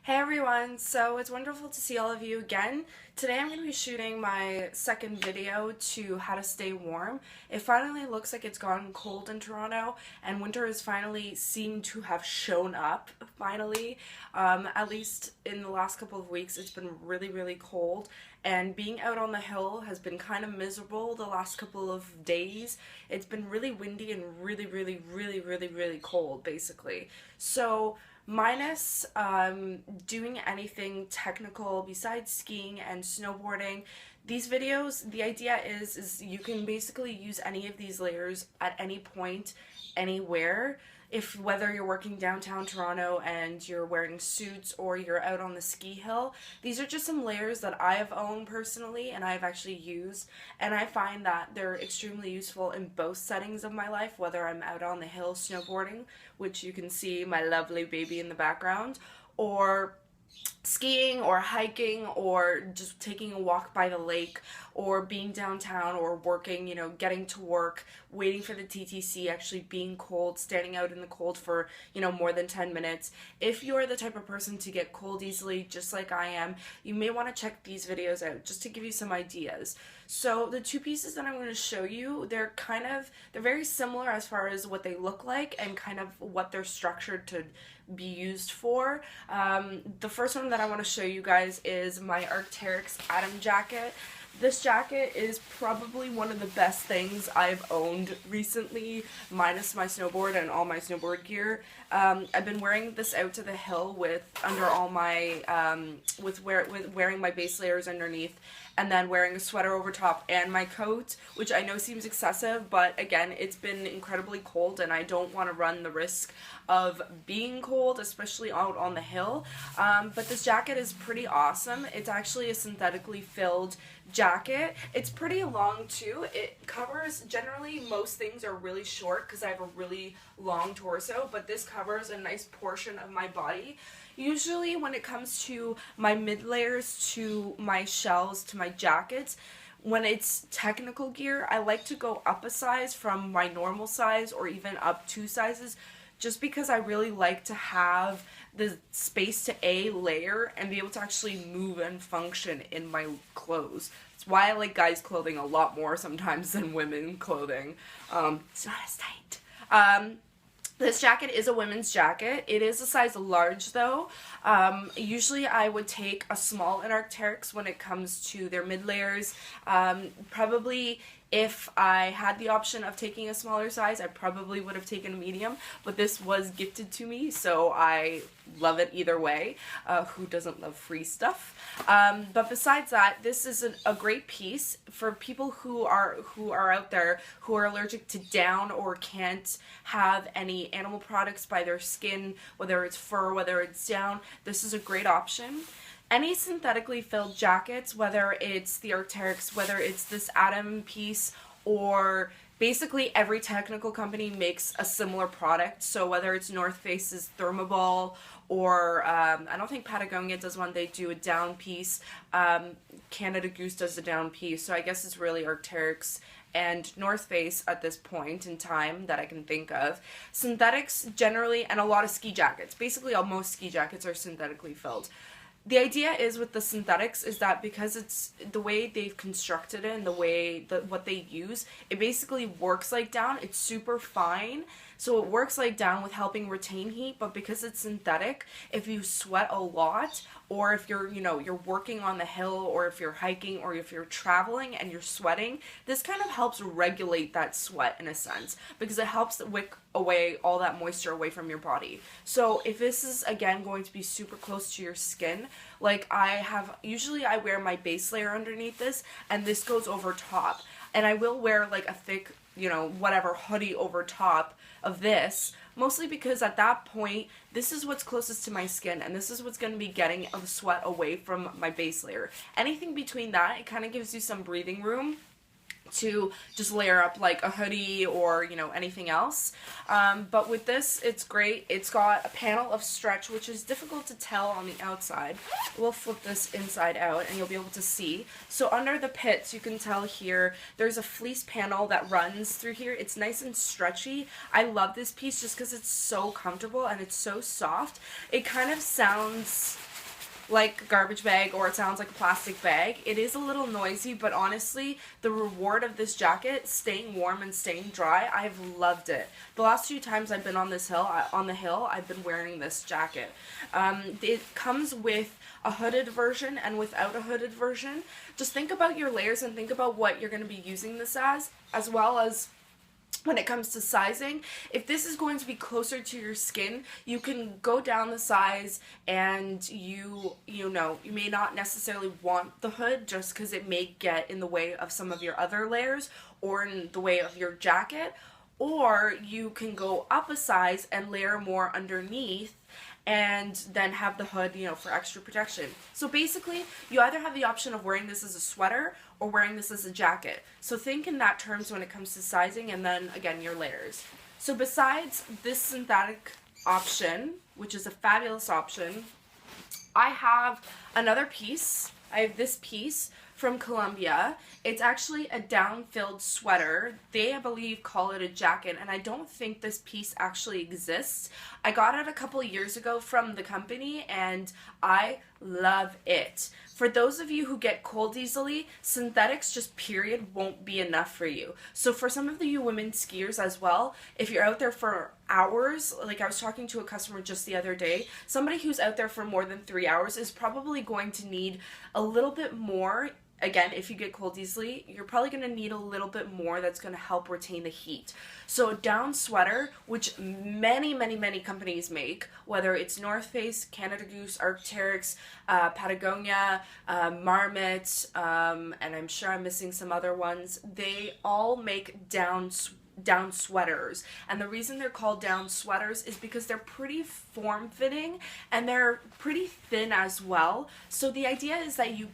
Hey everyone, so it's wonderful to see all of you again. Today I'm going to be shooting my second video to how to stay warm. It finally looks like it's gotten cold in Toronto and winter has finally seemed to have shown up, finally. At least in the last couple of weeks it's been really cold, and being out on the hill has been kind of miserable the last couple of days. It's been really windy and really cold basically. So minus doing anything technical besides skiing and snowboarding, these videos, the idea is you can basically use any of these layers at any point, anywhere. If whether you're working downtown Toronto and you're wearing suits or you're out on the ski hill, these are just some layers that I have owned personally and I've actually used, and I find that they're extremely useful in both settings of my life, whether I'm out on the hill snowboarding, which you can see my lovely baby in the background, or skiing or hiking or just taking a walk by the lake or being downtown or working, getting to work, waiting for the TTC, actually being cold, standing out in the cold for, more than 10 minutes. If you're the type of person to get cold easily, just like I am, you may want to check these videos out just to give you some ideas. So the two pieces that I'm going to show you, they're very similar as far as what they look like and kind of what they're structured to be used for. The first one that I want to show you guys is my Arc'teryx Atom jacket. This jacket is probably one of the best things I've owned recently, minus my snowboard and all my snowboard gear. I've been wearing this out to the hill under all my with wearing my base layers underneath, and then wearing a sweater over top and my coat, which I know seems excessive, but again, it's been incredibly cold and I don't want to run the risk of being cold, especially out on the hill. But this jacket is pretty awesome. It's actually a synthetically filled jacket. It's pretty long too. It covers, generally most things are really short because I have a really long torso, but this covers a nice portion of my body. Usually when it comes to my mid layers, to my shells, to my jackets, when it's technical gear, I like to go up a size from my normal size or even up 2 sizes, just because I really like to have the space to A, layer and be able to actually move and function in my clothes. That's why I like guys' clothing a lot more sometimes than women clothing. It's not as tight. This jacket is a women's jacket. It is a size large though. Usually I would take a small in Arc'teryx when it comes to their mid layers. Probably if I had the option of taking a smaller size, I probably would have taken a medium, but this was gifted to me, so I love it either way. Who doesn't love free stuff? But besides that, this is a great piece for people who are out there who are allergic to down or can't have any animal products by their skin, whether it's fur, whether it's down. This is a great option. Any synthetically filled jackets, whether it's the Arc'teryx, whether it's this Atom piece, or basically every technical company makes a similar product. So whether it's North Face's Thermoball or I don't think Patagonia does one, they do a down piece. Canada Goose does a down piece. So I guess it's really Arc'teryx and North Face at this point in time that I can think of. Synthetics generally, and a lot of ski jackets. Basically most ski jackets are synthetically filled. The idea is with the synthetics is that because it's the way they've constructed it and the way that what they use, it basically works like down. It's super fine, so it works like down with helping retain heat, but because it's synthetic, if you sweat a lot, or if you're, you're working on the hill, or if you're hiking, or if you're traveling and you're sweating, this kind of helps regulate that sweat in a sense, because it helps wick away all that moisture away from your body. So if this is, again, going to be super close to your skin, like usually I wear my base layer underneath this, and this goes over top, and I will wear like a thick, whatever hoodie over top of this, mostly because at that point, this is what's closest to my skin, and this is what's going to be getting the sweat away from my base layer. Anything between that, it kind of gives you some breathing room to just layer up like a hoodie or anything else, but with this it's great. It's got a panel of stretch, which is difficult to tell on the outside. We'll flip this inside out and you'll be able to see. So under the pits, you can tell here there's a fleece panel that runs through here. It's nice and stretchy. I love this piece just because it's so comfortable and it's so soft. It kind of sounds like a garbage bag or it sounds like a plastic bag. It is a little noisy, but honestly, the reward of this jacket, staying warm and staying dry, I've loved it. The last few times I've been on the hill, I've been wearing this jacket. It comes with a hooded version and without a hooded version. Just think about your layers and think about what you're going to be using this as well as when it comes to sizing. If this is going to be closer to your skin, you can go down the size, and you may not necessarily want the hood just because it may get in the way of some of your other layers or in the way of your jacket. Or you can go up a size and layer more underneath and then have the hood, for extra protection. So basically, you either have the option of wearing this as a sweater or wearing this as a jacket. So think in that terms when it comes to sizing, and then again, your layers. So besides this synthetic option, which is a fabulous option, I have another piece. I have this piece from Columbia. It's actually a down-filled sweater. They, I believe, call it a jacket, and I don't think this piece actually exists. I got it a couple years ago from the company, and I love it. For those of you who get cold easily, synthetics just period won't be enough for you. So for some of you women skiers as well, if you're out there for hours, like I was talking to a customer just the other day, somebody who's out there for more than 3 hours is probably going to need a little bit more. Again, if you get cold easily, you're probably going to need a little bit more that's going to help retain the heat. So a down sweater, which many companies make, whether it's North Face, Canada Goose, Arc'teryx, Patagonia, Marmot, and I'm sure I'm missing some other ones, they all make down sweaters. And the reason they're called down sweaters is because they're pretty form-fitting and they're pretty thin as well. So the idea is that you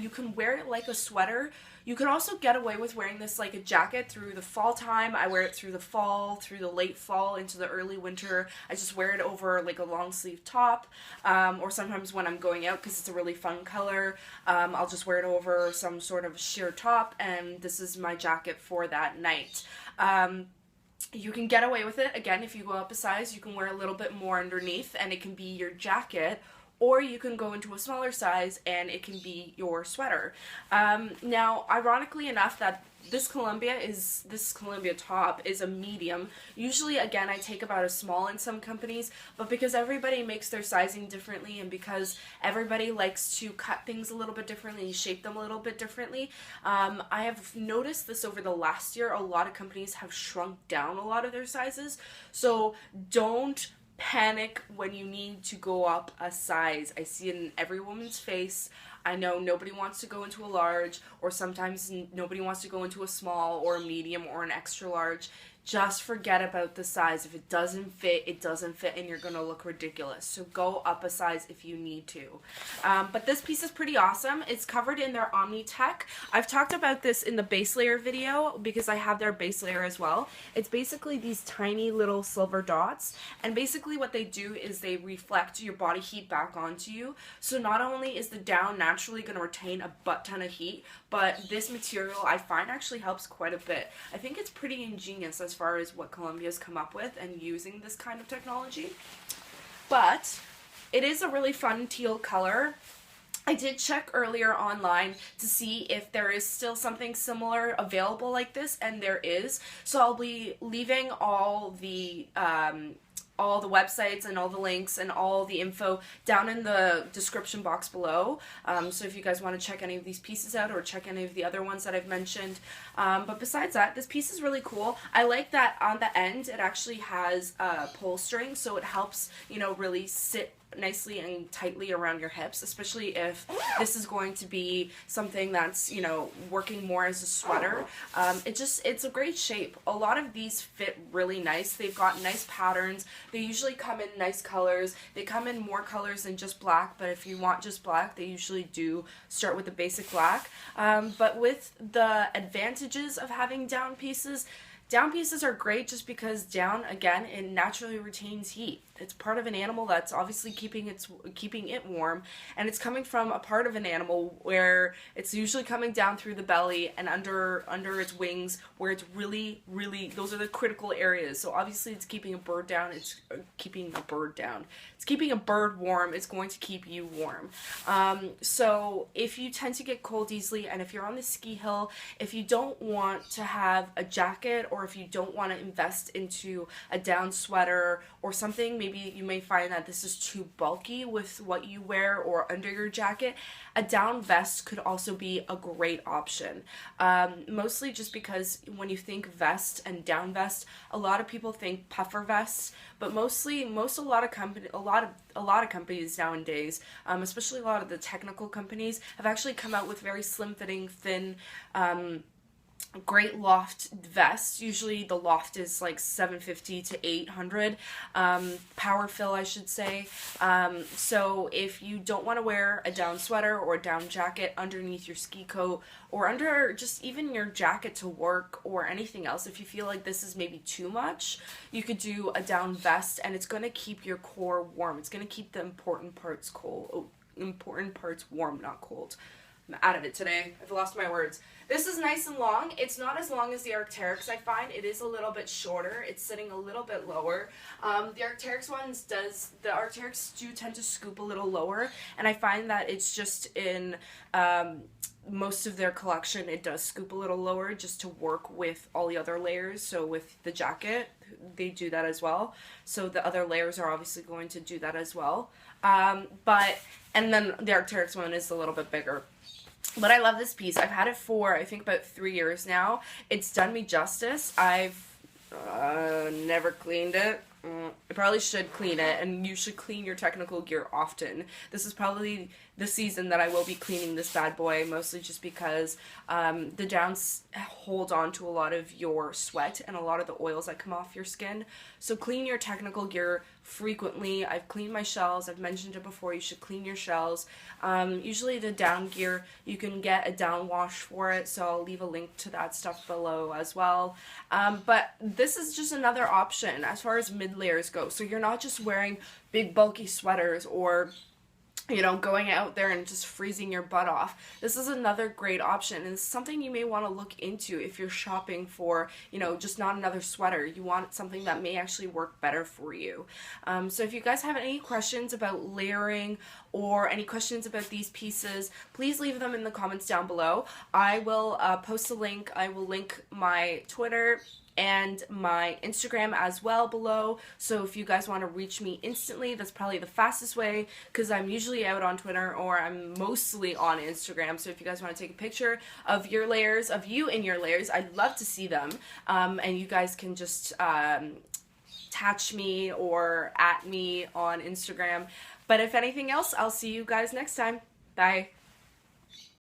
can wear it like a sweater. You can also get away with wearing this like a jacket through the fall time. I wear it through the fall, through the late fall, into the early winter. I just wear it over like a long sleeve top, or sometimes when I'm going out because it's a really fun color, I'll just wear it over some sort of sheer top, and this is my jacket for that night. You can get away with it, again, if you go up a size, you can wear a little bit more underneath and it can be your jacket, or you can go into a smaller size and it can be your sweater. Now, ironically enough, that this Columbia top is a medium. Usually, again, I take about a small in some companies, but because everybody makes their sizing differently and because everybody likes to cut things a little bit differently and shape them a little bit differently, I have noticed this over the last year. A lot of companies have shrunk down a lot of their sizes, so don't panic when you need to go up a size. I see it in every woman's face. I know nobody wants to go into a large, or sometimes nobody wants to go into a small or a medium or an extra large. Just forget about the size. If it doesn't fit, it doesn't fit, and you're going to look ridiculous. So go up a size if you need to. But this piece is pretty awesome. It's covered in their Omni-Tech. I've talked about this in the base layer video because I have their base layer as well. It's basically these tiny little silver dots, and basically what they do is they reflect your body heat back onto you. So not only is the down naturally going to retain a butt ton of heat, but this material I find actually helps quite a bit. I think it's pretty ingenious as far as what Columbia's come up with and using this kind of technology. But it is a really fun teal color. I did check earlier online to see if there is still something similar available like this, and there is. So I'll be leaving all the websites and all the links and all the info down in the description box below. So if you guys want to check any of these pieces out or check any of the other ones that I've mentioned. But besides that, this piece is really cool. I like that on the end it actually has pull string, so it helps, really sit nicely and tightly around your hips, especially if this is going to be something that's, working more as a sweater. It's a great shape. A lot of these fit really nice. They've got nice patterns. They usually come in nice colors. They come in more colors than just black, but if you want just black, they usually do start with the basic black. But with the advantages of having down pieces are great just because down, again, it naturally retains heat. it's part of an animal that's obviously keeping it warm, and it's coming from a part of an animal where it's usually coming down through the belly and under its wings, where it's really, those are the critical areas. So obviously it's keeping a bird down, it's keeping a bird warm, it's going to keep you warm. So if you tend to get cold easily, and if you're on the ski hill, if you don't want to have a jacket, or if you don't want to invest into a down sweater or something, maybe you may find that this is too bulky with what you wear or under your jacket, a down vest could also be a great option. Mostly just because when you think vest and down vest, a lot of people think puffer vests, but a lot of companies nowadays, especially a lot of the technical companies, have actually come out with very slim fitting, thin, great loft vests. Usually the loft is like $750 to $800, power fill I should say. So if you don't want to wear a down sweater or a down jacket underneath your ski coat, or under just even your jacket to work or anything else, if you feel like this is maybe too much, you could do a down vest, and it's going to keep your core warm. It's going to keep the important parts warm, not cold. I'm out of it today. I've lost my words. This is nice and long. It's not as long as the Arc'teryx. I find it is a little bit shorter. It's sitting a little bit lower. The Arc'teryx do tend to scoop a little lower, and I find that it's just in most of their collection, it does scoop a little lower just to work with all the other layers. So with the jacket, they do that as well. So the other layers are obviously going to do that as well. And then the Arc'teryx one is a little bit bigger. But I love this piece. I've had it for, I think, about 3 years now. It's done me justice. I've never cleaned it. I probably should clean it, and you should clean your technical gear often. This is probably the season that I will be cleaning this bad boy, mostly just because the downs hold on to a lot of your sweat and a lot of the oils that come off your skin. So clean your technical gear frequently. I've cleaned my shells. I've mentioned it before. You should clean your shells. Usually the down gear, you can get a down wash for it, so I'll leave a link to that stuff below as well. But this is just another option as far as mid layers go. So you're not just wearing big bulky sweaters or, you know, going out there and just freezing your butt off. This is another great option, and it's something you may want to look into if you're shopping for, you know, just not another sweater. You want something that may actually work better for you. So if you guys have any questions about layering or any questions about these pieces, please leave them in the comments down below. I will post a link. I will link my Twitter and my Instagram as well below. So if you guys want to reach me instantly, that's probably the fastest way, because I'm usually out on Twitter, or I'm mostly on Instagram. So if you guys want to take a picture of your layers, of you in your layers, I'd love to see them. And you guys can just attach me or at me on Instagram. But if anything else, I'll see you guys next time. Bye.